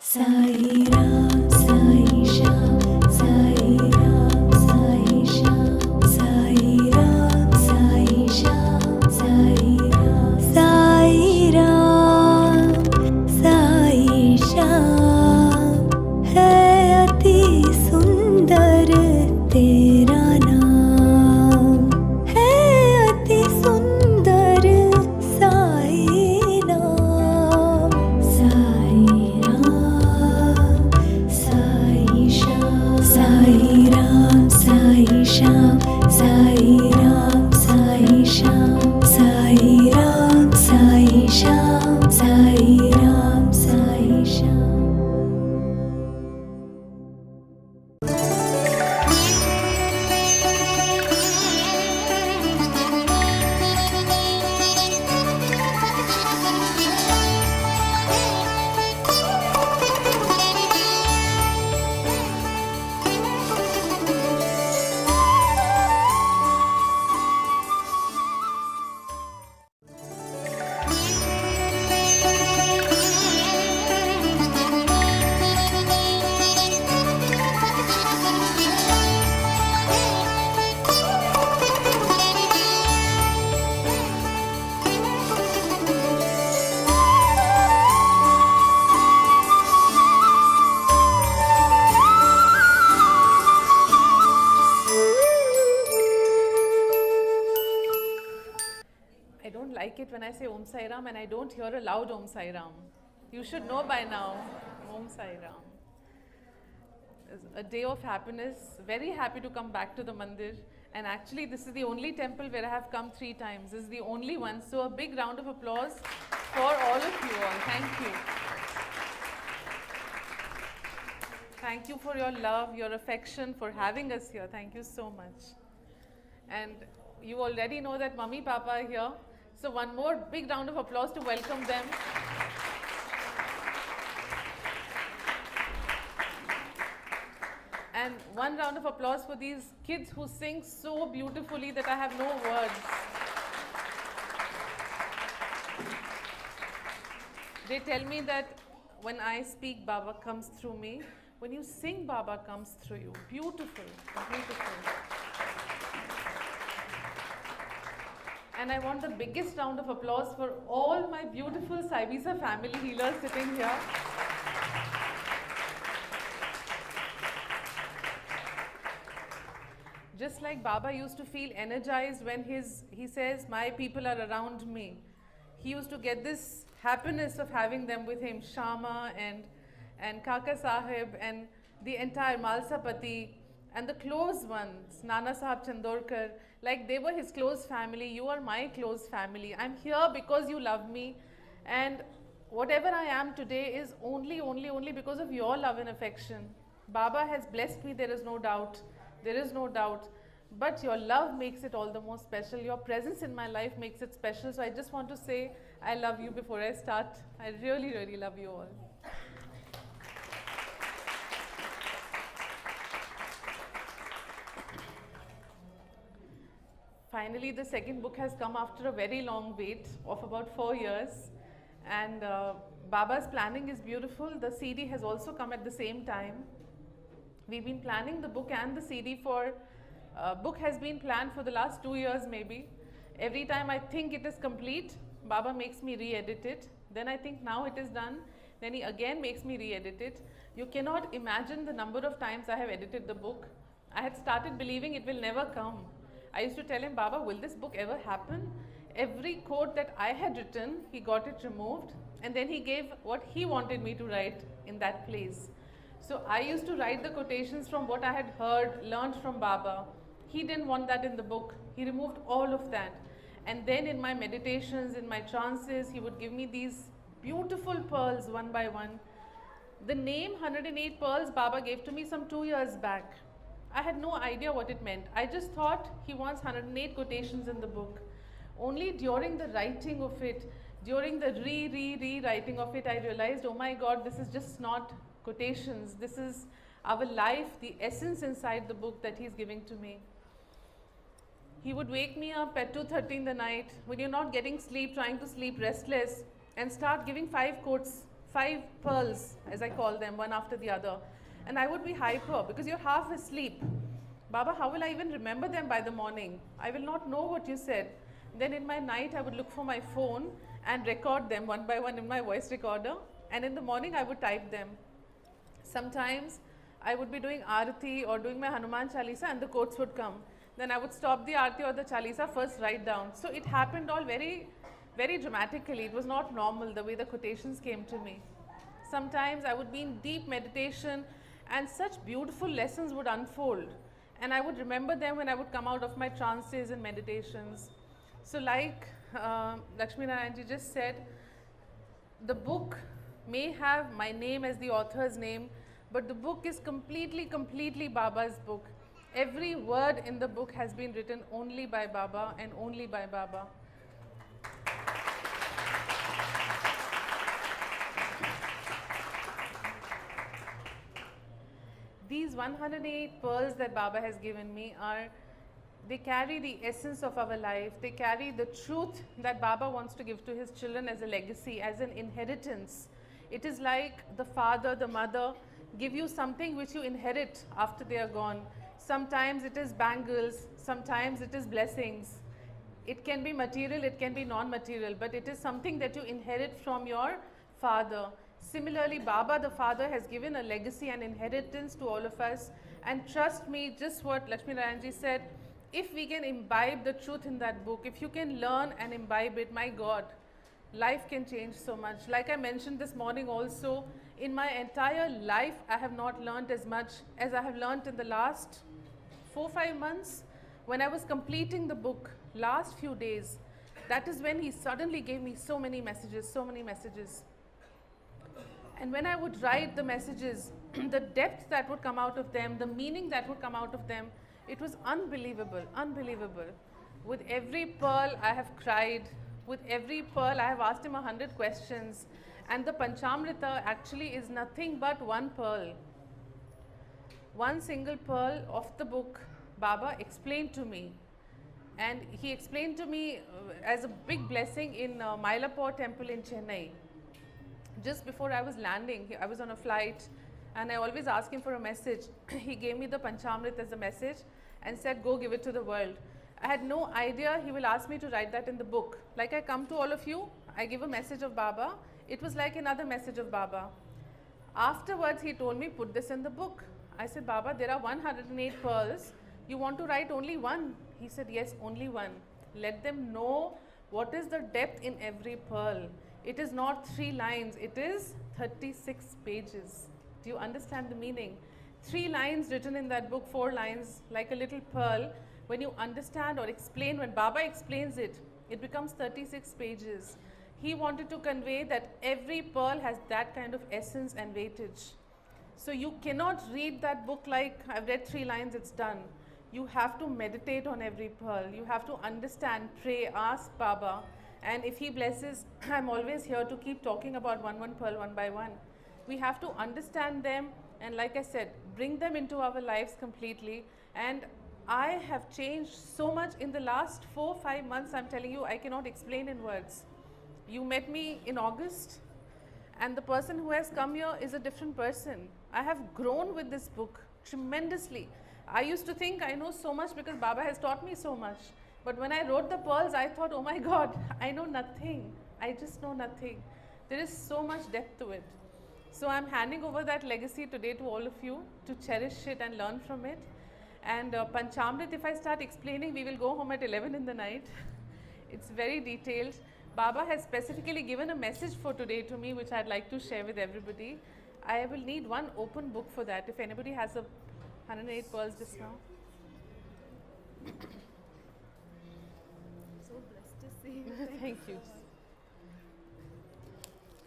Sai Ram, Sai Shyam, Sai Ram, Sai Shyam, Sai Ram, Sai Shyam, Sai Ram, Sai Ram, Sai Shyam, है अति सुंदर तेरा नाम, है अति सुंदर साई नाम, Sai Ram, Sai Shyam, Sai Ram, Sai Shyam, Sai Ram, Sai Shyam, Sai Ram, Sai Shyam, Sai Ram, Sai Shyam. I don't like it when I say Om Sai Ram and I don't hear a loud Om Sai Ram. You should know by now. Om Sai Ram. It's a day of happiness. Very happy to come back to the mandir. And actually, this is the only temple where I have come 3 times. This is the only one. So, a big round of applause for all of you all. Thank you. Thank you for your love, your affection, for having us here. Thank you so much. And you already know that Mummy, Papa are here. So one more big round of applause to welcome them. And one round of applause for these kids who sing so beautifully that I have no words. They tell me that when I speak, Baba comes through me. When you sing, Baba comes through you. Beautiful, beautiful. And I want the biggest round of applause for all my beautiful Saivisa family healers sitting here. Just like Baba used to feel energized when he says, my people are around me. He used to get this happiness of having them with him, Shama and Kaka Sahib and the entire Malsapati and the close ones, Nana Sahab Chandorkar, like they were his close family. You are my close family. I'm here because you love me, and whatever I am today is only because of your love and affection. Baba has blessed me, there is no doubt. There is no doubt. But your love makes it all the more special. Your presence in my life makes it special. So I just want to say I love you before I start. I really, really love you all. Finally, the second book has come after a very long wait of about 4 years. And Baba's planning is beautiful. The CD has also come at the same time. We've been planning the book and the CD for, book has been planned for the last 2 years maybe. Every time I think it is complete, Baba makes me re-edit it. Then I think now it is done. Then he again makes me re-edit it. You cannot imagine the number of times I have edited the book. I had started believing it will never come. I used to tell him, Baba, will this book ever happen? Every quote that I had written, he got it removed. And then he gave what he wanted me to write in that place. So I used to write the quotations from what I had heard, learned from Baba. He didn't want that in the book. He removed all of that. And then in my meditations, in my trances, he would give me these beautiful pearls one by one. The name 108 Pearls Baba gave to me some 2 years back. I had no idea what it meant. I just thought he wants 108 quotations in the book. Only during the writing of it, during the rewriting of it, I realized, oh my God, this is just not quotations. This is our life, the essence inside the book that he's giving to me. He would wake me up at 2:30 in the night when you're not getting sleep, trying to sleep, restless, and start giving 5 quotes 5 pearls, as I call them, one after the other. And I would be hyper because you're half asleep. Baba, how will I even remember them by the morning? I will not know what you said. Then in my night, I would look for my phone and record them one by one in my voice recorder. And in the morning, I would type them. Sometimes I would be doing Arati or doing my Hanuman Chalisa and the quotes would come. Then I would stop the Arati or the Chalisa, first write down. So it happened all very, very dramatically. It was not normal the way the quotations came to me. Sometimes I would be in deep meditation and such beautiful lessons would unfold. And I would remember them when I would come out of my trances and meditations. So like Lakshmi Narayanji just said, the book may have my name as the author's name, but the book is completely Baba's book. Every word in the book has been written only by Baba and only by Baba. These 108 pearls that Baba has given me they carry the essence of our life. They carry the truth that Baba wants to give to his children as a legacy, as an inheritance. It is like the father, the mother give you something which you inherit after they are gone. Sometimes it is bangles, sometimes it is blessings. It can be material, it can be non-material, but it is something that you inherit from your father. Similarly, Baba the Father has given a legacy and inheritance to all of us. And trust me, just what Lakshmi Narayanji said, if we can imbibe the truth in that book, if you can learn and imbibe it, my God, life can change so much. Like I mentioned this morning also, in my entire life, I have not learned as much as I have learned in the last 4-5 months. When I was completing the book, last few days, that is when he suddenly gave me so many messages, so many messages. And when I would write the messages, the depth that would come out of them, the meaning that would come out of them, it was unbelievable, unbelievable. With every pearl, I have cried. With every pearl, I have asked him 100 questions. And the Panchamrita actually is nothing but one pearl. One single pearl of the book, Baba explained to me. And he explained to me as a big blessing in Mylapore temple in Chennai. Just before I was landing, I was on a flight and I always ask him for a message. He gave me the Panchamrit as a message and said, go give it to the world. I had no idea he will ask me to write that in the book. Like I come to all of you, I give a message of Baba. It was like another message of Baba. Afterwards, he told me, put this in the book. I said, Baba, there are 108 pearls. You want to write only one? He said, yes, only one. Let them know what is the depth in every pearl. It is not 3 lines, it is 36 pages. Do you understand the meaning? 3 lines written in that book, 4 lines, like a little pearl. When you understand or explain, when Baba explains it, it becomes 36 pages. He wanted to convey that every pearl has that kind of essence and weightage. So you cannot read that book like, I've read 3 lines, it's done. You have to meditate on every pearl. You have to understand, pray, ask Baba. And if he blesses, I'm always here to keep talking about one pearl, one by one. We have to understand them and, like I said, bring them into our lives completely. And I have changed so much in the last 4-5 months. I'm telling you, I cannot explain in words. You met me in August, and the person who has come here is a different person. I have grown with this book tremendously. I used to think I know so much because Baba has taught me so much. But when I wrote the pearls, I thought, oh my God, I know nothing. I just know nothing. There is so much depth to it. So I'm handing over that legacy today to all of you to cherish it and learn from it. And Panchamrit, if I start explaining, we will go home at 11 in the night. It's very detailed. Baba has specifically given a message for today to me, which I'd like to share with everybody. I will need one open book for that. If anybody has a 108 pearls just now. So blessed to see you. Thank you. So much.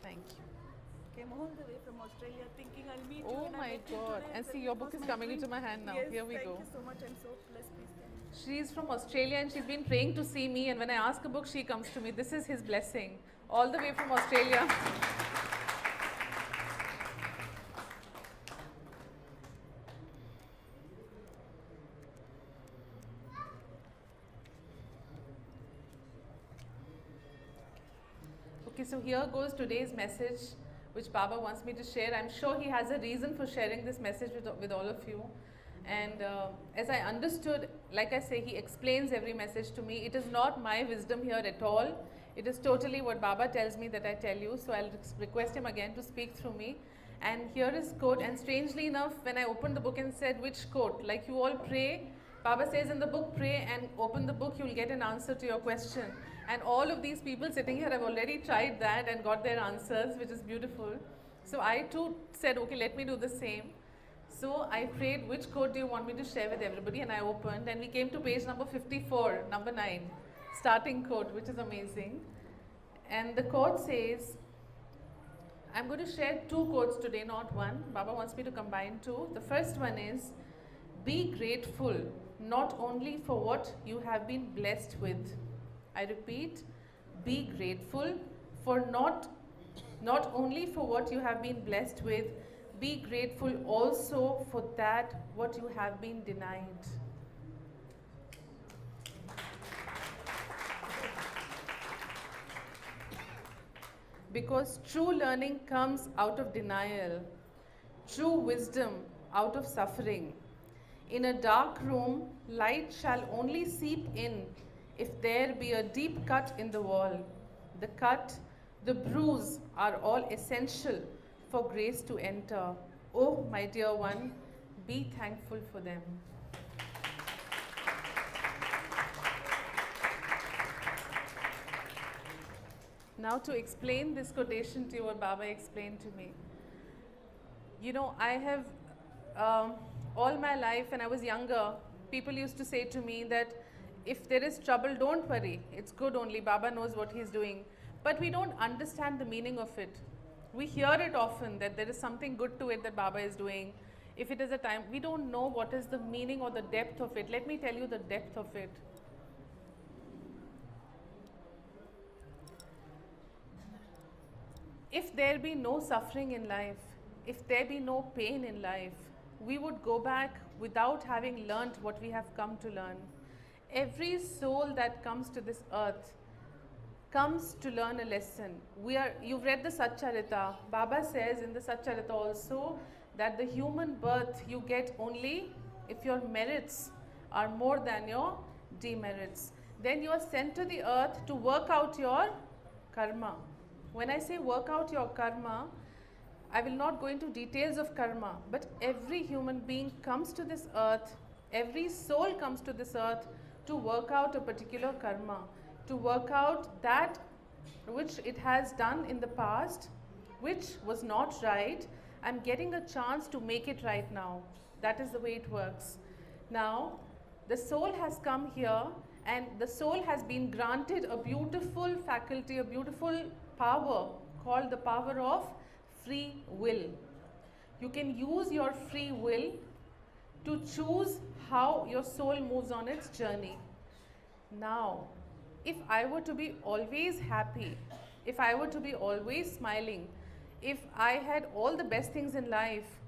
Thank you. Came all the way from Australia thinking I'll meet you. Oh and I my met you God. today. And So see, it your book was is my coming dream. into my hand now. Yes, Here we go. Thank you so much. I'm so blessed. Please tell me. She's from Australia and she's been praying to see me, and when I ask a book, she comes to me. This is his blessing. All the way from Australia. Okay, so here goes today's message. which Baba wants me to share. I'm sure he has a reason for sharing this message with all of you. And as I understood, like I say, he explains every message to me. It is not my wisdom here at all. It is totally what Baba tells me that I tell you. So I'll request him again to speak through me. And here is quote. And strangely enough, when I opened the book and said which quote, like you all pray, Baba says in the book, pray and open the book, you'll get an answer to your question. And all of these people sitting here have already tried that and got their answers, which is beautiful. So I too said, okay, let me do the same. So I prayed, which quote do you want me to share with everybody? And I opened, and we came to page number 54, number 9, starting quote, which is amazing. And the quote says, I'm going to share 2 quotes today, not one. Baba wants me to combine 2. The first one is, be grateful not only for what you have been blessed with. I repeat, be grateful for not only for what you have been blessed with, be grateful also for that what you have been denied. Because true learning comes out of denial, true wisdom out of suffering. In a dark room, light shall only seep in if there be a deep cut in the wall. The cut, the bruise are all essential for grace to enter. Oh, my dear one, be thankful for them. Now to explain this quotation to you, what Baba explained to me. You know, I have all my life, when I was younger, people used to say to me that if there is trouble, don't worry. It's good only. Baba knows what he's doing. But we don't understand the meaning of it. We hear it often that there is something good to it that Baba is doing. If it is a time, we don't know what is the meaning or the depth of it. Let me tell you the depth of it. If there be no suffering in life, if there be no pain in life, we would go back without having learnt what we have come to learn. Every soul that comes to this earth comes to learn a lesson. You've read the Satcharita. Baba says in the Satcharita also that the human birth you get only if your merits are more than your demerits. Then you are sent to the earth to work out your karma. When I say work out your karma, I will not go into details of karma, but every human being comes to this earth, every soul comes to this earth to work out a particular karma, to work out that which it has done in the past, which was not right. I'm getting a chance to make it right now. That is the way it works. Now, the soul has come here and the soul has been granted a beautiful faculty, a beautiful power called the power of free will. You can use your free will to choose how your soul moves on its journey. Now, if I were to be always happy, if I were to be always smiling, if I had all the best things in life,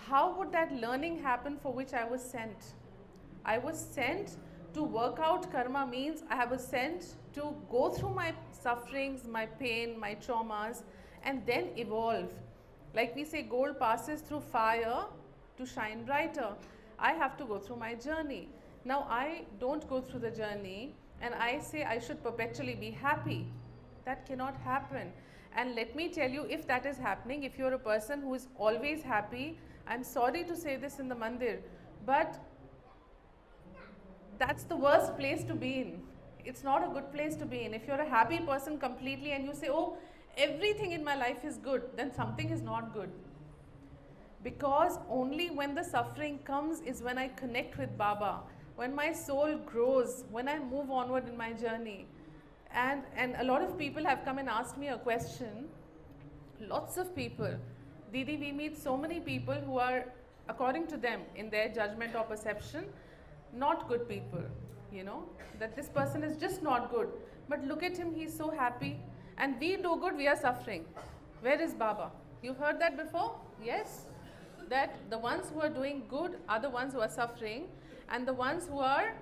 how would that learning happen for which I was sent? I was sent to work out karma, means I was sent to go through my sufferings, my pain, my traumas, and then evolve. Like we say, gold passes through fire to shine brighter. I have to go through my journey. Now I don't go through the journey and I say I should perpetually be happy. That cannot happen. And let me tell you, if that is happening, if you're a person who is always happy, I'm sorry to say this in the mandir, but that's the worst place to be in. It's not a good place to be in. If you're a happy person completely and you say, oh, everything in my life is good, then something is not good. Because only when the suffering comes is when I connect with Baba, when my soul grows, when I move onward in my journey. And a lot of people have come and asked me a question. Lots of people. Didi, we meet so many people who are, according to them, in their judgment or perception, not good people. You know, that this person is just not good. But look at him, he's so happy. And we do good, we are suffering. Where is Baba? You've heard that before? Yes? That the ones who are doing good are the ones who are suffering, and the ones who are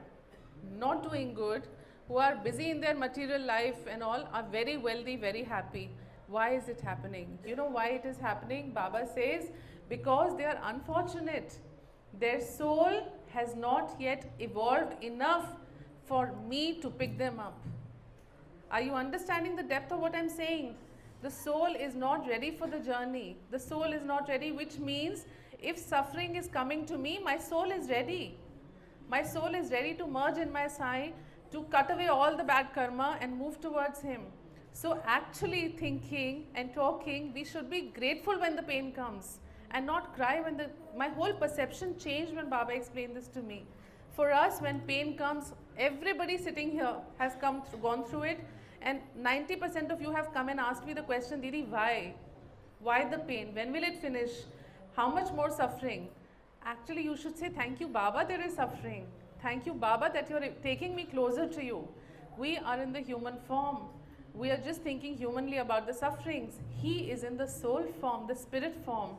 not doing good, who are busy in their material life and all, are very wealthy, very happy. Why is it happening? You know why it is happening? Baba says, because they are unfortunate. Their soul has not yet evolved enough for me to pick them up. Are you understanding the depth of what I'm saying? The soul is not ready for the journey. The soul is not ready, which means if suffering is coming to me, my soul is ready. My soul is ready to merge in my Sai, to cut away all the bad karma and move towards Him. So actually thinking and talking, we should be grateful when the pain comes and not cry when my whole perception changed when Baba explained this to me. For us, when pain comes, everybody sitting here has gone through it, and 90% of you have come and asked me the question, Didi, why? Why the pain? When will it finish? How much more suffering? Actually, you should say, thank you, Baba, there is suffering. Thank you, Baba, that you're taking me closer to you. We are in the human form. We are just thinking humanly about the sufferings. He is in the soul form, the spirit form.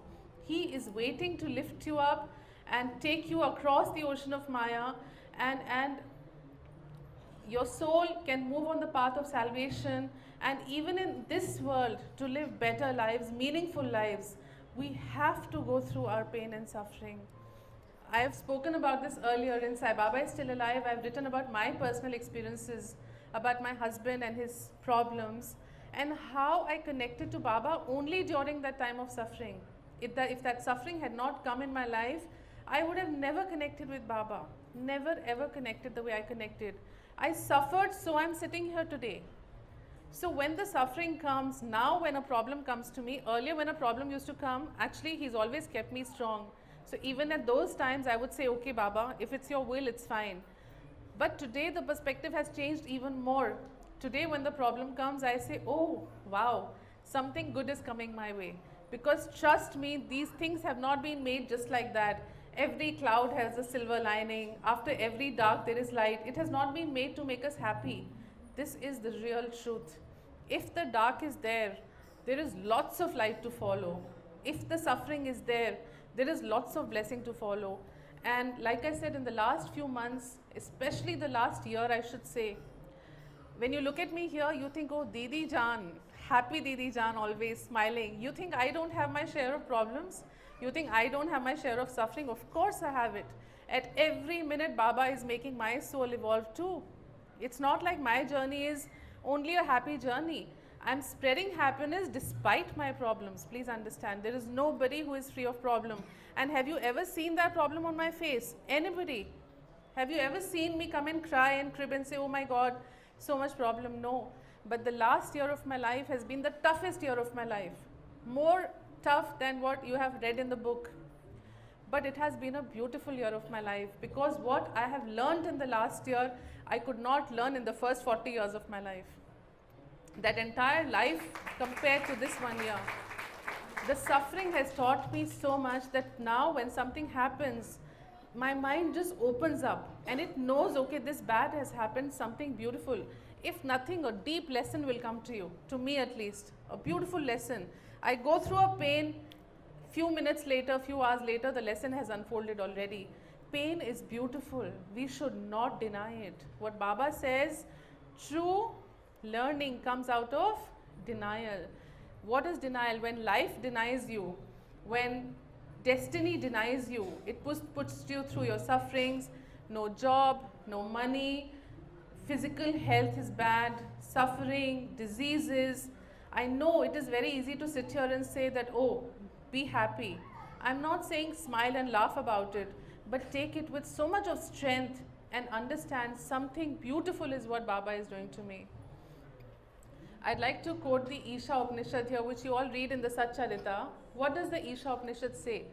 He is waiting to lift you up and take you across the ocean of Maya, and your soul can move on the path of salvation. And even in this world, to live better lives, meaningful lives, we have to go through our pain and suffering. I have spoken about this earlier in Sai Baba is Still Alive. I have written about my personal experiences, about my husband and his problems, and how I connected to Baba only during that time of suffering. If that suffering had not come in my life, I would have never connected with Baba. Never ever connected the way I connected. I suffered, so I'm sitting here today. So when the suffering comes, now when a problem comes to me, earlier when a problem used to come, actually He's always kept me strong. So even at those times, I would say, okay, Baba, if it's your will, it's fine. But today the perspective has changed even more. Today when the problem comes, I say, oh, wow, something good is coming my way. Because trust me, these things have not been made just like that. Every cloud has a silver lining. After every dark, there is light. It has not been made to make us happy. This is the real truth. If the dark is there, there is lots of light to follow. If the suffering is there, there is lots of blessing to follow. And like I said, in the last few months, especially the last year, I should say, when you look at me here, you think, oh, Didi Jaan, happy Didi Jaan, always smiling. You think I don't have my share of problems? You think I don't have my share of suffering? Of course I have it. At every minute, Baba is making my soul evolve too. It's not like my journey is only a happy journey. I'm spreading happiness despite my problems. Please understand, there is nobody who is free of problem. And have you ever seen that problem on my face? Anybody? Have you ever seen me come and cry and crib and say, oh my God, so much problem? No. But the last year of my life has been the toughest year of my life. More tough than what you have read in the book. But it has been a beautiful year of my life, because what I have learned in the last year, I could not learn in the first 40 years of my life. That entire life compared to this 1 year. The suffering has taught me so much that now when something happens, my mind just opens up and it knows, okay, this bad has happened, something beautiful. If nothing, a deep lesson will come to you, to me at least, a beautiful lesson. I go through a pain, few minutes later, few hours later, the lesson has unfolded already. Pain is beautiful. We should not deny it. What Baba says, true learning comes out of denial. What is denial? When life denies you, when destiny denies you, it puts you through your sufferings, no job, no money, physical health is bad, suffering, diseases. I know it is very easy to sit here and say that, oh, be happy. I'm not saying smile and laugh about it, but take it with so much of strength and understand something beautiful is what Baba is doing to me. I'd like to quote the Isha Upanishad here, which you all read in the Satcharita. What does the Isha Upanishad say?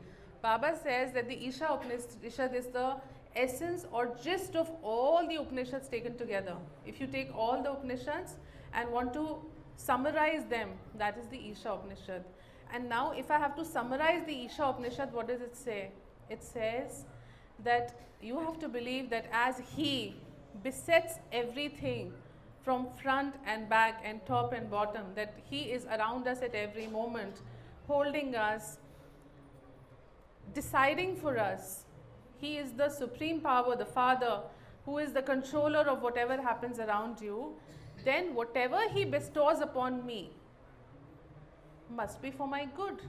Baba says that the Isha Upanishad is the essence or gist of all the Upanishads taken together. If you take all the Upanishads and want to summarize them, that is the Isha Upanishad. And now if I have to summarize the Isha Upanishad, what does it say? It says that you have to believe that as He besets everything from front and back and top and bottom, that He is around us at every moment, holding us, deciding for us. He is the supreme power, the Father, who is the controller of whatever happens around you. Then whatever He bestows upon me, must be for my good.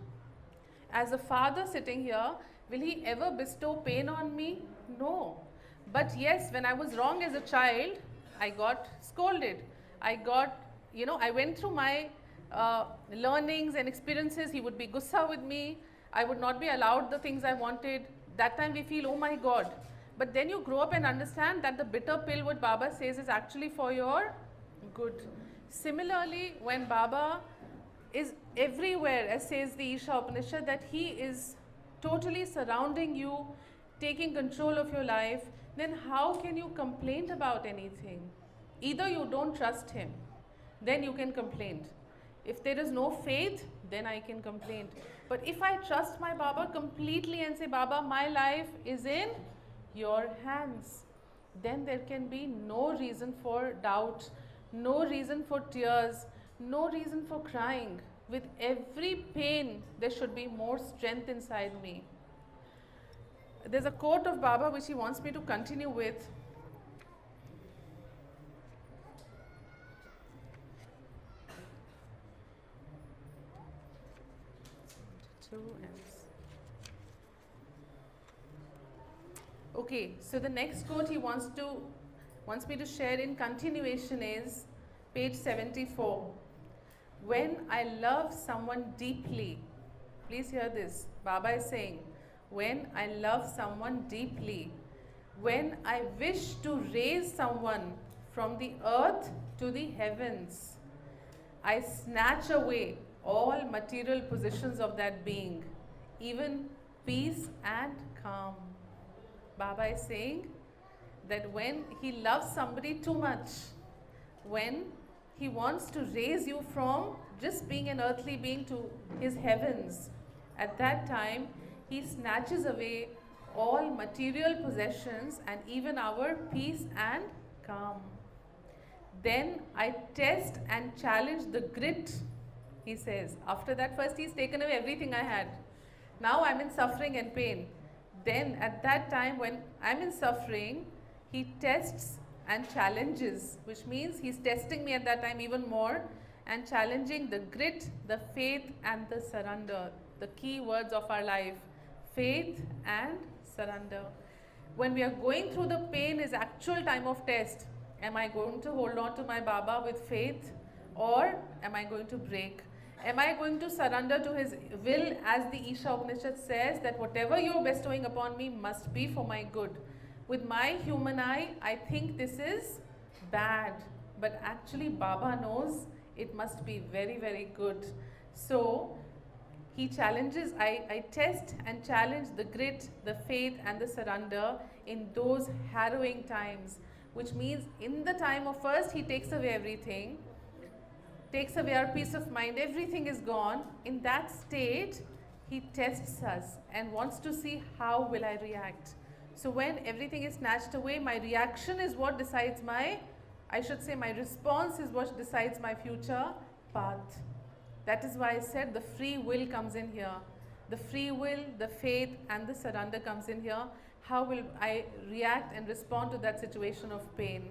As a father sitting here, will he ever bestow pain on me? No. But yes, when I was wrong as a child, I got scolded. I went through my learnings and experiences. He would be gussa with me. I would not be allowed the things I wanted. That time we feel, oh my God. But then you grow up and understand that the bitter pill, what Baba says, is actually for your good. Similarly, when Baba is everywhere, as says the Isha Upanishad, that he is totally surrounding you, taking control of your life, then how can you complain about anything? Either you don't trust him, then you can complain. If there is no faith, then I can complain. But if I trust my Baba completely and say, Baba, my life is in your hands, then there can be no reason for doubt, no reason for tears, no reason for crying. With every pain, there should be more strength inside me. There's a quote of Baba which he wants me to continue with. Okay, so the next quote he wants me to share in continuation is page 74. When I love someone deeply, please hear this, Baba is saying, when I love someone deeply, when I wish to raise someone from the earth to the heavens, I snatch away all material possessions of that being, even peace and calm. Baba is saying that when he loves somebody too much, when he wants to raise you from just being an earthly being to his heavens, at that time he snatches away all material possessions and even our peace and calm. Then I test and challenge the grit, he says. After that, first he's taken away everything I had. Now I'm in suffering and pain. Then at that time when I'm in suffering, he tests and challenges, which means he's testing me at that time even more and challenging the grit, the faith and the surrender, the key words of our life, faith and surrender. When we are going through the pain is actual time of test. Am I going to hold on to my Baba with faith, or am I going to break? Am I going to surrender to his will, as the Isha Upanishad says that whatever you are bestowing upon me must be for my good. With my human eye, I think this is bad, but actually Baba knows it must be very, very good. So he challenges, I test and challenge the grit, the faith and the surrender in those harrowing times, which means in the time of first he takes away everything, takes away our peace of mind, everything is gone. In that state, he tests us and wants to see how will I react. So when everything is snatched away, my reaction is what decides my response is what decides my future path. That is why I said the free will comes in here. The free will, the faith and the surrender comes in here. How will I react and respond to that situation of pain?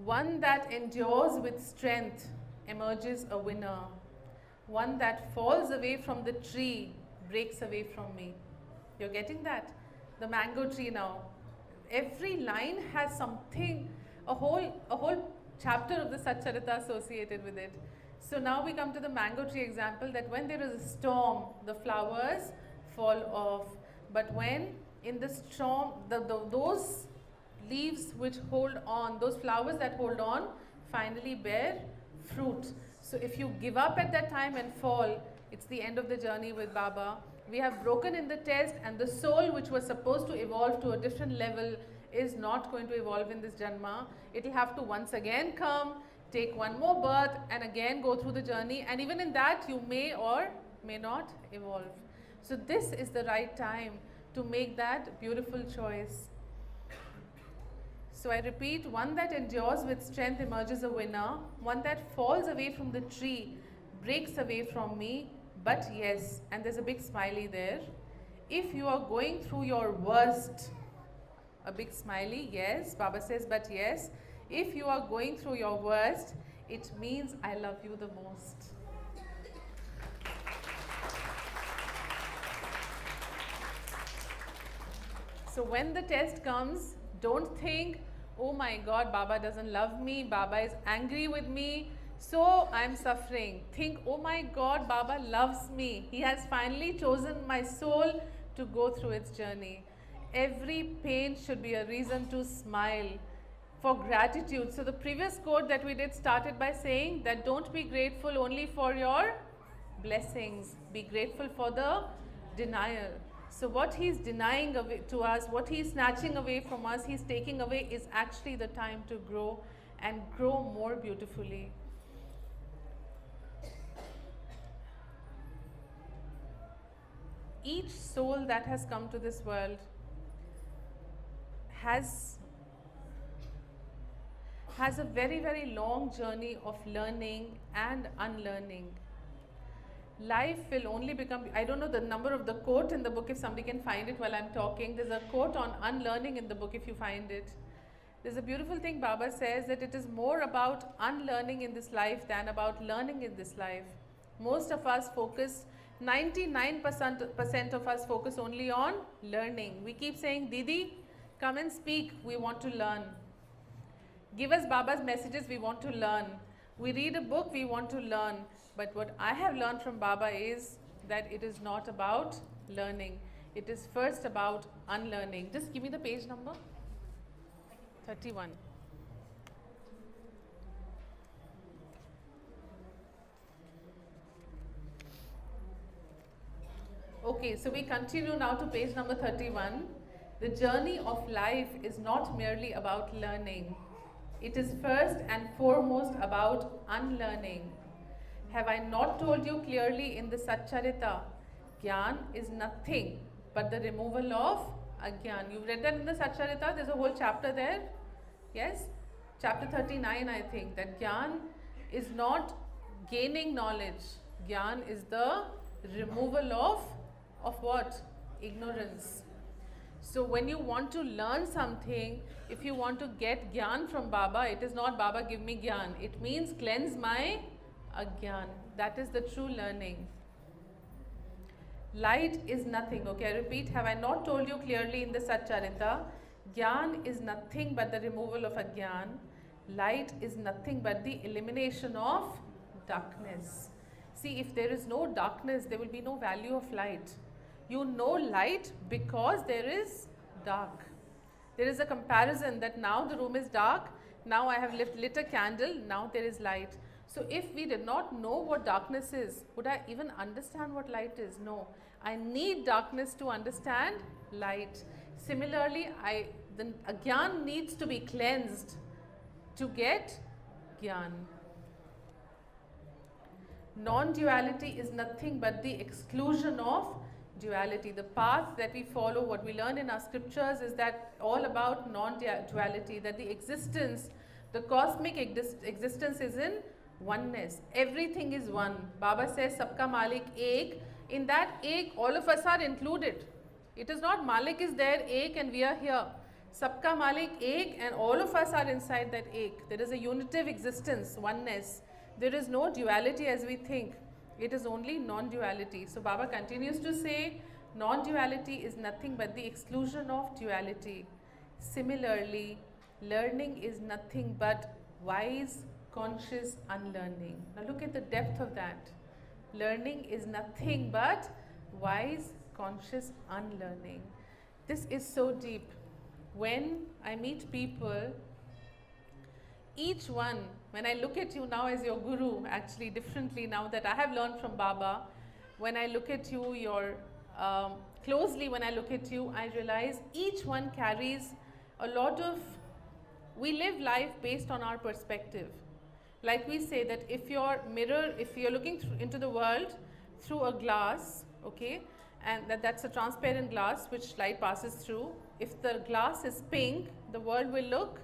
One that endures with strength emerges a winner. One that falls away from the tree breaks away from me. You're getting that? The mango tree now. Every line has something, a whole chapter of the Satcharita associated with it. So now we come to the mango tree example, that when there is a storm, the flowers fall off. But when in the storm, those leaves which hold on, those flowers that hold on, finally bear fruit. So if you give up at that time and fall, it's the end of the journey with Baba. We have broken in the test, and the soul which was supposed to evolve to a different level is not going to evolve in this Janma. It will have to once again come, take one more birth and again go through the journey, and even in that you may or may not evolve. So this is the right time to make that beautiful choice. So I repeat, one that endures with strength emerges a winner. One that falls away from the tree breaks away from me. But yes, and there's a big smiley there. If you are going through your worst, a big smiley, yes, Baba says, but yes, if you are going through your worst, it means I love you the most. So when the test comes, don't think, oh my God, Baba doesn't love me, Baba is angry with me, so I'm suffering. Think, oh my God, Baba loves me. He has finally chosen my soul to go through its journey. Every pain should be a reason to smile, for gratitude. So the previous quote that we did started by saying that don't be grateful only for your blessings, be grateful for the denial. So what he's denying away to us, what he's snatching away from us, he's taking away, is actually the time to grow and grow more beautifully. Each soul that has come to this world has a very, very long journey of learning and unlearning. Life will only become, I don't know the number of the quote in the book, if somebody can find it while I'm talking. There's a quote on unlearning in the book, if you find it. There's a beautiful thing Baba says, that it is more about unlearning in this life than about learning in this life. Most of us focus, 99% of us focus only on learning. We keep saying, Didi, come and speak, we want to learn. Give us Baba's messages, we want to learn. We read a book, we want to learn. But what I have learned from Baba is that it is not about learning. It is first about unlearning. Just give me the page number. 31. Okay, so we continue now to page number 31. The journey of life is not merely about learning. It is first and foremost about unlearning. Have I not told you clearly in the Satcharita? Gyan is nothing but the removal of Agyan. You've read that in the Satcharita? There's a whole chapter there. Yes? Chapter 39, I think. That Gyan is not gaining knowledge. Gyan is the removal of what? Ignorance. So when you want to learn something, if you want to get Gyan from Baba, it is not Baba give me Gyan. It means cleanse my Agyan. That is the true learning. Light is nothing. Okay, I repeat, have I not told you clearly in the Satcharita? Gyan is nothing but the removal of Agyan. Light is nothing but the elimination of darkness. See, if there is no darkness, there will be no value of light. You know light because there is dark. There is a comparison that now the room is dark, now I have lit a candle, now there is light. So if we did not know what darkness is, would I even understand what light is? No. I need darkness to understand light. Similarly, the Agyan needs to be cleansed to get Gyan. Non-duality is nothing but the exclusion of duality. The path that we follow, what we learn in our scriptures, is that all about non-duality, that the existence, the cosmic existence is in oneness. Everything is one. Baba says, Sabka Malik Ek. In that Ek, all of us are included. It is not Malik is there, Ek, and we are here. Sabka Malik Ek, and all of us are inside that Ek. There is a unitive existence, oneness. There is no duality as we think. It is only non-duality. So Baba continues to say, non-duality is nothing but the exclusion of duality. Similarly, learning is nothing but wise, conscious unlearning. Now look at the depth of that. Learning is nothing but wise, conscious unlearning. This is so deep. When I meet people, each one, when I look at you now as your guru, actually differently now that I have learned from Baba, when I look at you, closely when I look at you, I realize each one carries a lot of, we live life based on our perspective. Like we say that if your mirror, if you're looking into the world through a glass, okay, and that's a transparent glass which light passes through. If the glass is pink, the world will look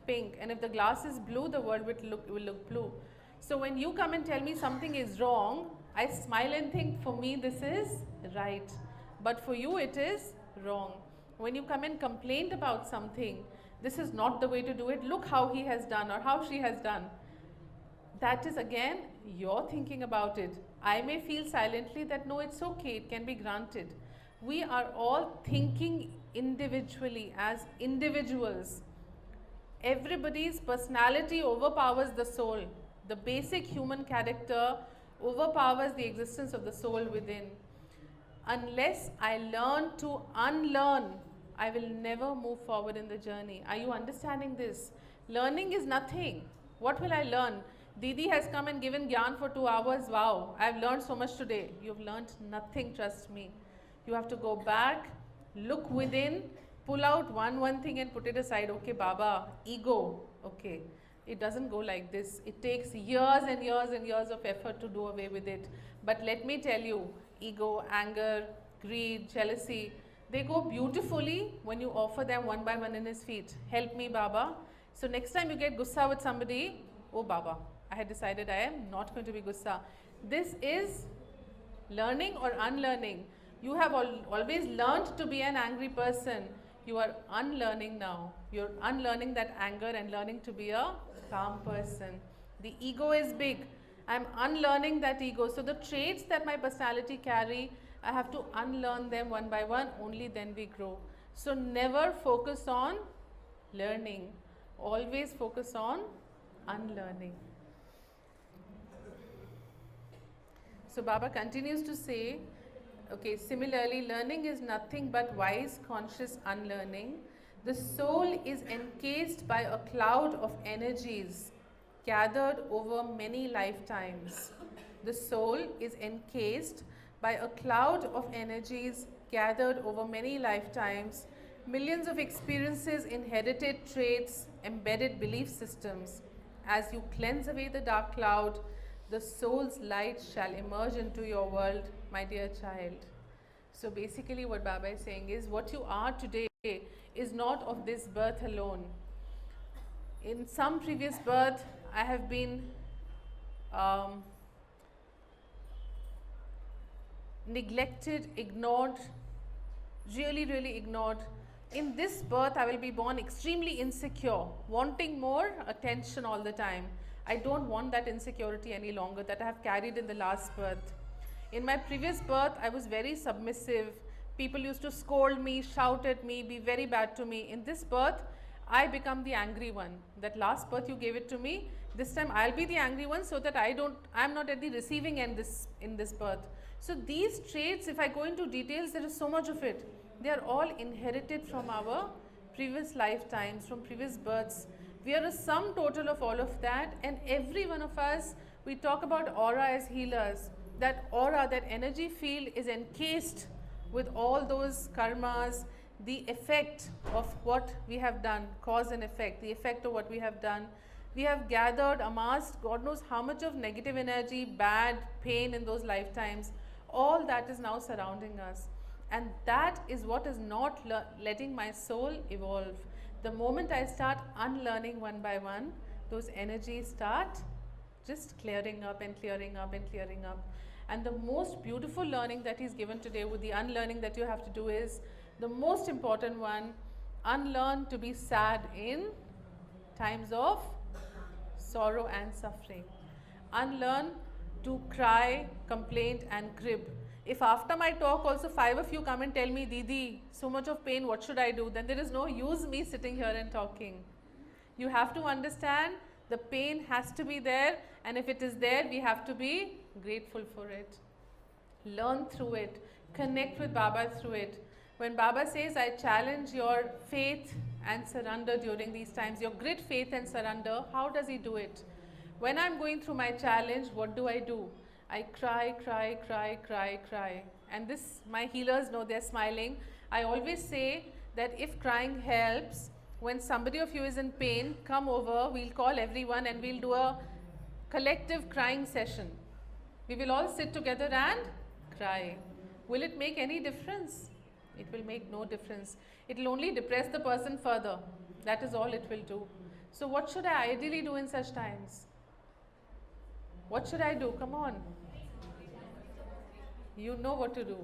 pink, and if the glass is blue, the world will look blue. So when you come and tell me something is wrong, I smile and think, for me this is right, but for you it is wrong. When you come and complain about something, this is not the way to do it, look how he has done or how she has done. That is again your thinking about it. I may feel silently that no, it's okay, it can be granted. We are all thinking individually as individuals. Everybody's personality overpowers the soul. The basic human character overpowers the existence of the soul within. Unless I learn to unlearn, I will never move forward in the journey. Are you understanding this? Learning is nothing. What will I learn? Didi has come and given Gyan for 2 hours. Wow, I have learned so much today. You've learned nothing, trust me. You have to go back, look within, pull out one thing and put it aside. Okay, Baba, ego. Okay, it doesn't go like this. It takes years and years and years of effort to do away with it. But let me tell you, ego, anger, greed, jealousy, they go beautifully when you offer them one by one in his feet. Help me, Baba. So next time you get gussa with somebody, oh Baba, I had decided I am not going to be gussa. This is learning or unlearning. You have always learned to be an angry person. You are unlearning now. You're unlearning that anger and learning to be a calm person. The ego is big. I'm unlearning that ego. So the traits that my personality carry, I have to unlearn them one by one. Only then we grow. So never focus on learning. Always focus on unlearning. So Baba continues to say, okay, similarly, learning is nothing but wise, conscious unlearning. The soul is encased by a cloud of energies gathered over many lifetimes. The soul is encased by a cloud of energies gathered over many lifetimes, millions of experiences, inherited traits, embedded belief systems. As you cleanse away the dark cloud, the soul's light shall emerge into your world, my dear child. So basically what Baba is saying is, what you are today is not of this birth alone. In some previous birth, I have been neglected, ignored, really ignored. In this birth, I will be born extremely insecure, wanting more attention all the time. I don't want that insecurity any longer that I have carried in the last birth. In my previous birth, I was very submissive. People used to scold me, shout at me, be very bad to me. In this birth, I become the angry one. That last birth you gave it to me, this time I'll be the angry one, so that I'm not at the receiving end in this birth. So these traits, if I go into details, there is so much of it. They are all inherited from our previous lifetimes, from previous births. We are a sum total of all of that, and every one of us, we talk about aura as healers. That aura, that energy field is encased with all those karmas, the effect of what we have done, cause and effect, the effect of what we have done. We have gathered, amassed, God knows how much of negative energy, bad, pain in those lifetimes. All that is now surrounding us. And that is what is not letting my soul evolve. The moment I start unlearning one by one, those energies start just clearing up and clearing up and clearing up. And the most beautiful learning that he's given today with the unlearning that you have to do is, the most important one, unlearn to be sad in times of sorrow and suffering. Unlearn to cry, complain and crib. If after my talk also 5 of you come and tell me, Didi, so much of pain, what should I do? Then there is no use me sitting here and talking. You have to understand the pain has to be there, and if it is there, we have to be grateful for it. Learn through it. Connect with Baba through it. When Baba says, I challenge your faith and surrender during these times, your great faith and surrender, how does he do it? When I'm going through my challenge, what do? I cry. And this, my healers know, they're smiling. I always say that if crying helps, when somebody of you is in pain, come over, we'll call everyone and we'll do a collective crying session. We will all sit together and cry. Will it make any difference? It will make no difference. It will only depress the person further. That is all it will do. So what should I ideally do in such times? What should I do? Come on. You know what to do.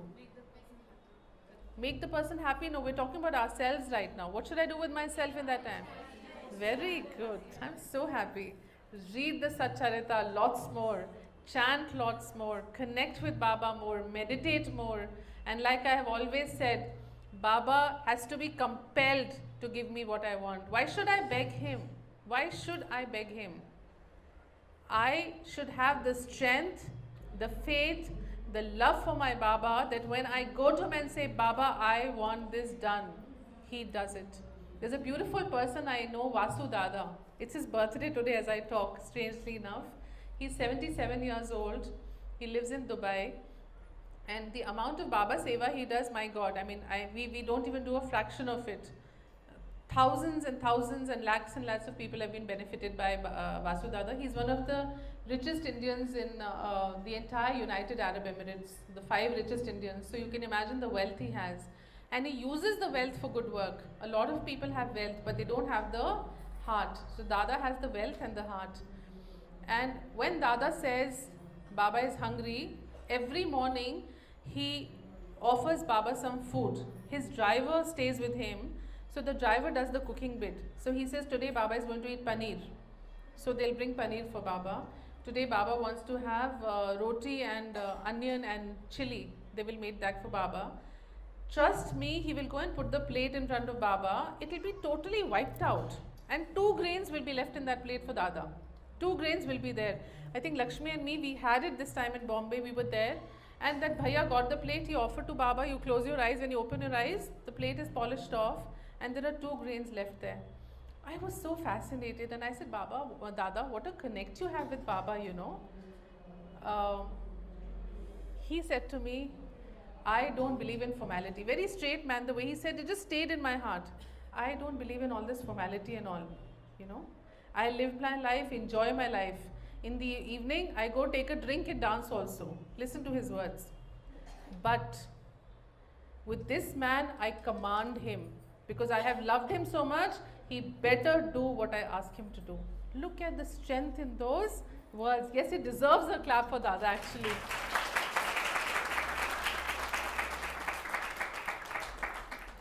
Make the person happy? No, we're talking about ourselves right now. What should I do with myself in that time? Very good. I'm so happy. Read the Satcharita lots more. chant lots more, connect with Baba more, meditate more. And like I have always said, Baba has to be compelled to give me what I want. Why should I beg him? Why should I beg him? I should have the strength, the faith, the love for my Baba, that when I go to him and say, Baba, I want this done, he does it. There's a beautiful person I know, Vasu Dada. It's his birthday today as I talk, strangely enough. He's 77 years old. He lives in Dubai. And the amount of Baba Seva he does, my God, I mean, we don't even do a fraction of it. Thousands and lakhs of people have been benefited by Vasu Dada. He's one of the richest Indians in the entire United Arab Emirates, the 5 richest Indians. So you can imagine the wealth he has. And he uses the wealth for good work. A lot of people have wealth, but they don't have the heart. So Dada has the wealth and the heart. And when Dada says Baba is hungry, every morning he offers Baba some food. His driver stays with him. So the driver does the cooking bit. So he says, today Baba is going to eat paneer. So they'll bring paneer for Baba. Today Baba wants to have roti and onion and chili. They will make that for Baba. Trust me, he will go and put the plate in front of Baba. It will be totally wiped out. And 2 grains will be left in that plate for Dada. 2 grains will be there. I think Lakshmi and me, we had it this time in Bombay. We were there. And that bhaiya got the plate. He offered to Baba. You close your eyes. When you open your eyes, the plate is polished off. And there are 2 grains left there. I was so fascinated, and I said, Baba, Dada, what a connect you have with Baba, you know. He said to me, I don't believe in formality. Very straight man, the way he said, it just stayed in my heart. I don't believe in all this formality and all, you know. I live my life, enjoy my life. In the evening, I go take a drink and dance also. Listen to his words. But with this man, I command him. Because I have loved him so much, he better do what I ask him to do. Look at the strength in those words. Yes, he deserves a clap for Dada actually.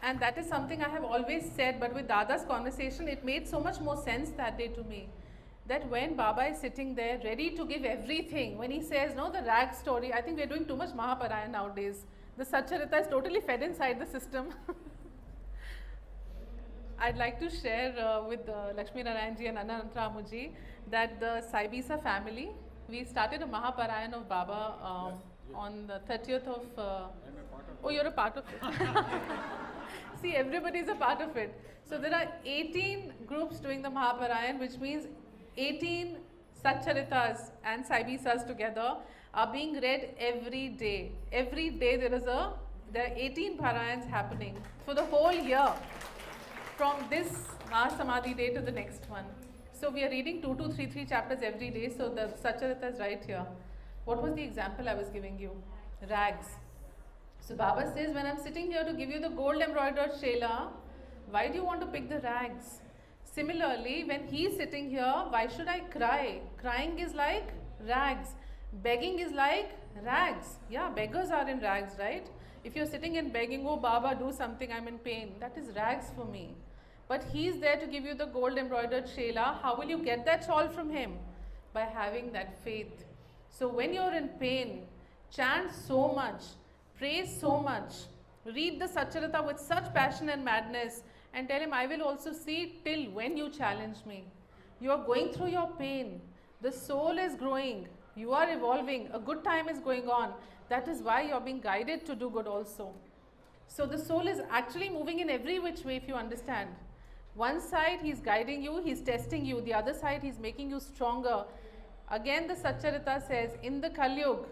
And that is something I have always said, but with Dada's conversation, it made so much more sense that day to me. That when Baba is sitting there, ready to give everything, when he says, no, the rag story, I think we're doing too much Mahaparayana nowadays. The Satcharita is totally fed inside the system. I'd like to share with Lakshmi Narayanji and Anantramuji that the Saibisa family, we started a Mahaparayana of Baba on the 30th of... oh, you're a part of it. See, everybody is a part of it. So there are 18 groups doing the Mahaparayan, which means 18 Satcharitas and Saibisas together are being read every day. Every day there are 18 Parayans happening for the whole year. From this Mahasamadhi day to the next one. So we are reading 2 to 3 chapters every day. So the Satcharita is right here. What was the example I was giving you? Rags. So Baba says, when I'm sitting here to give you the gold embroidered Shela, why do you want to pick the rags? Similarly, when he's sitting here, why should I cry? Crying is like rags. Begging is like rags. Yeah, beggars are in rags, right? If you're sitting and begging, oh Baba, do something, I'm in pain. That is rags for me. But he's there to give you the gold embroidered Shela. How will you get that shawl from him? By having that faith. So when you're in pain, chant so much, pray so much, read the Satcharita with such passion and madness, and tell him, I will also see till when you challenge me. You are going through your pain. The soul is growing. You are evolving. A good time is going on. That is why you are being guided to do good also. So the soul is actually moving in every which way if you understand. One side he is guiding you, he is testing you. The other side he is making you stronger. Again the Satcharita says, in the Kalyug,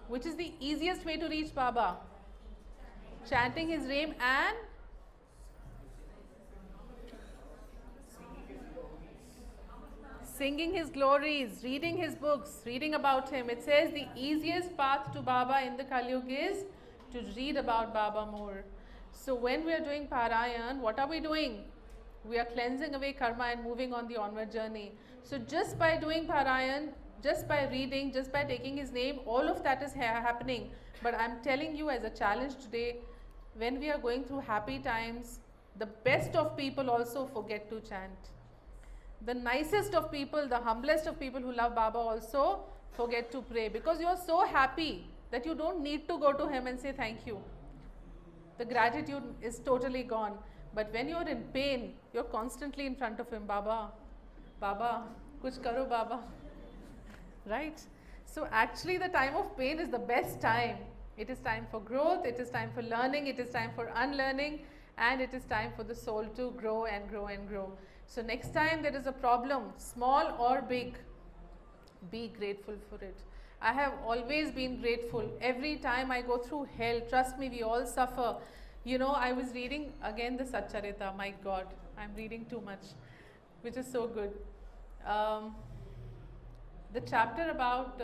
which is the easiest way to reach Baba? Chanting his name and singing his glories, reading his books, reading about him. It says the easiest path to Baba in the Kalyug is to read about Baba more. So when we are doing Parayan, what are we doing? We are cleansing away karma and moving on the onward journey. So just by doing Parayan, just by reading, just by taking his name, all of that is happening. But I'm telling you as a challenge today, when we are going through happy times, the best of people also forget to chant. The nicest of people, the humblest of people who love Baba also forget to pray because you are so happy that you don't need to go to him and say thank you. The gratitude is totally gone. But when you're in pain, you're constantly in front of him. Baba, Baba, kuch karo Baba. Right? So actually the time of pain is the best time. It is time for growth, it is time for learning, it is time for unlearning, and it is time for the soul to grow and grow and grow. So next time there is a problem, small or big, be grateful for it. I have always been grateful. Every time I go through hell, trust me, we all suffer. You know, I was reading again the Satcharita. My God, I'm reading too much, which is so good. The chapter about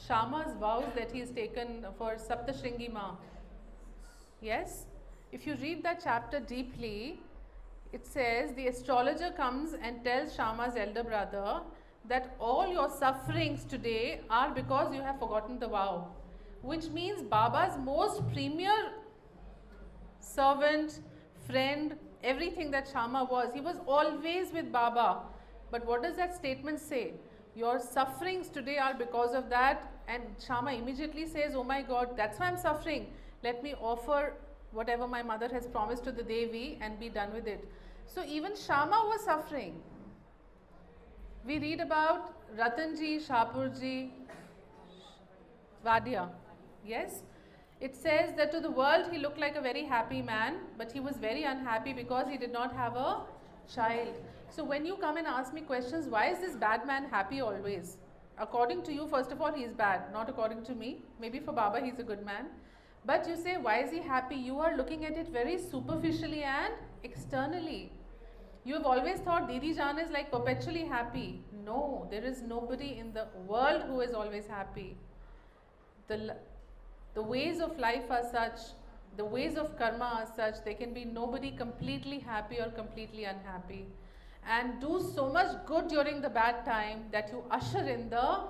Shama's vows that he has taken for Saptashringi Ma. Yes? If you read that chapter deeply, it says the astrologer comes and tells Shama's elder brother that all your sufferings today are because you have forgotten the vow, which means Baba's most premier servant, friend, everything that Shama was, he was always with Baba. But what does that statement say? Your sufferings today are because of that. And Shama immediately says, oh my God, that's why I'm suffering. Let me offer whatever my mother has promised to the Devi and be done with it. So even Shama was suffering. We read about Ratanji, Shapurji, Vadia. Yes? It says that to the world he looked like a very happy man, but he was very unhappy because he did not have a child. So when you come and ask me questions, why is this bad man happy always? According to you, first of all, he is bad, not according to me. Maybe for Baba, he's a good man. But you say, why is he happy? You are looking at it very superficially and externally. You have always thought Didi Jaan is like perpetually happy. No, there is nobody in the world who is always happy. The ways of life are such, the ways of karma are such, there can be nobody completely happy or completely unhappy. And do so much good during the bad time that you usher in the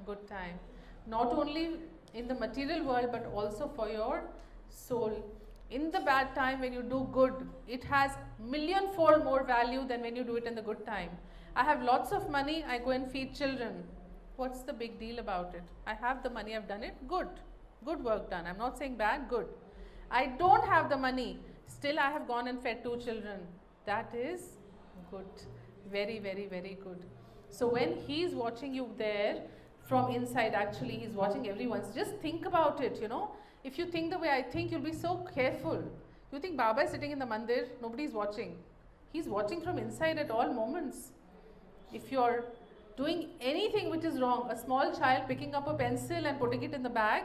good time. Not only in the material world, but also for your soul. In the bad time, when you do good, it has millionfold more value than when you do it in the good time. I have lots of money, I go and feed children. What's the big deal about it? I have the money, I've done it, good. Good work done. I'm not saying bad, good. I don't have the money, still I have gone and fed 2 children. That is good. Very, very, very good. So when he's watching you there, from inside actually, he's watching everyone. Just think about it, you know. If you think the way I think, you'll be so careful. You think Baba is sitting in the mandir, nobody's watching. He's watching from inside at all moments. If you're doing anything which is wrong, a small child picking up a pencil and putting it in the bag,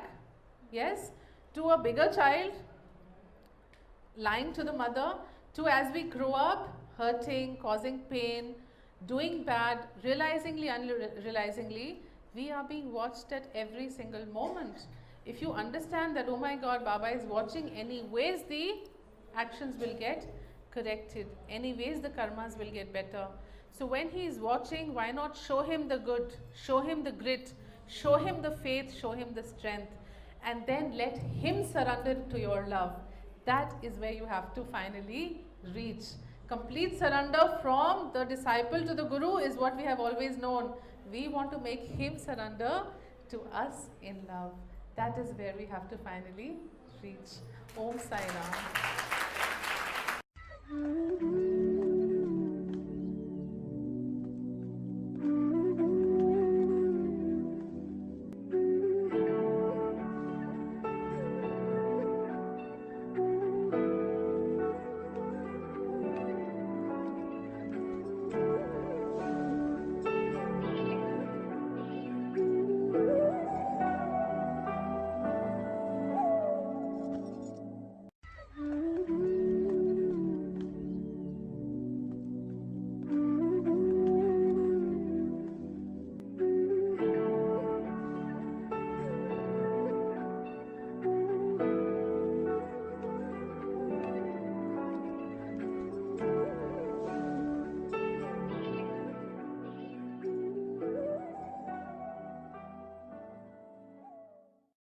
yes, to a bigger child, lying to the mother, to as we grow up, hurting, causing pain, doing bad, realizingly, unrealizingly, we are being watched at every single moment. If you understand that, oh my God, Baba is watching, anyways the actions will get corrected. Anyways the karmas will get better. So when he is watching, why not show him the good, show him the grit, show him the faith, show him the strength, and then let him surrender to your love. That is where you have to finally reach. Complete surrender from the disciple to the Guru is what we have always known. We want to make him surrender to us in love. That is where we have to finally reach. Om Sai Ram.